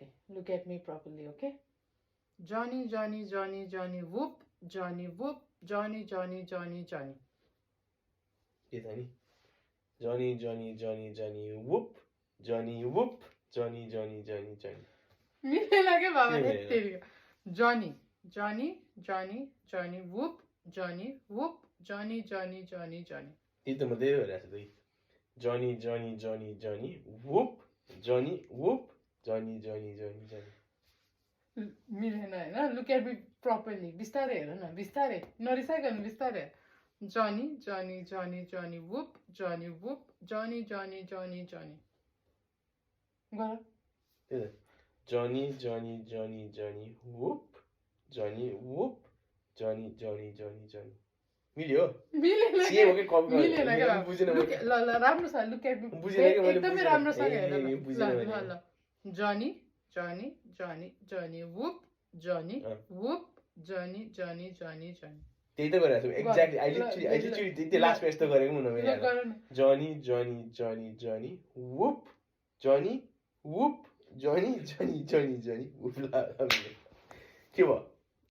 Okay, look at me properly, okay? Johnny, Johnny, Johnny, Johnny, whoop, Johnny, whoop, Johnny, Johnny, Johnny, Johnny. Johnny, Johnny, Johnny, Johnny, whoop, Johnny, whoop, Johnny, Johnny, Johnny, Johnny. मिलेन के बाबा तेरी Johnny, Johnny, Johnny, Johnny, whoop, Johnny, whoop, Johnny, Johnny, Johnny, Johnny. त्यही त म त्यही भइरहेको छु Johnny, Johnny, Johnny, Johnny, whoop, Johnny, whoop, Johnny, Johnny, Johnny, Johnny. मिलेन हैन look at me properly बिस्तारै हेर न बिस्तारै नरिसाइकन बिस्तारै Johnny, Johnny, Johnny, Johnny, whoop, Johnny, whoop, Johnny, Johnny, Johnny, Johnny. गर त्यही त Johnny, Johnny, Johnny, Johnny, whoop, Johnny, whoop, Johnny, Johnny, Johnny, Johnny. मिल्यो मिलेन सेम हो के कपी मिलेन के बुझेन ल ल राम्रो छ लुक एट मी एकदमै राम्रोसँग हेर ल ल Johnny, Johnny, Johnny, Johnny, whoop, Johnny, whoop, Johnny, Johnny, Johnny, Johnny. त्यही त गरेको छु एक्ज्याक्टली आई लिटरली त्यो लास्टमा यस्तो गरेको हुन मेरो Johnny, Johnny, Johnny, Johnny, whoop, Johnny, whoop, Johnny, Johnny, Johnny, Johnny, whoop. के भयो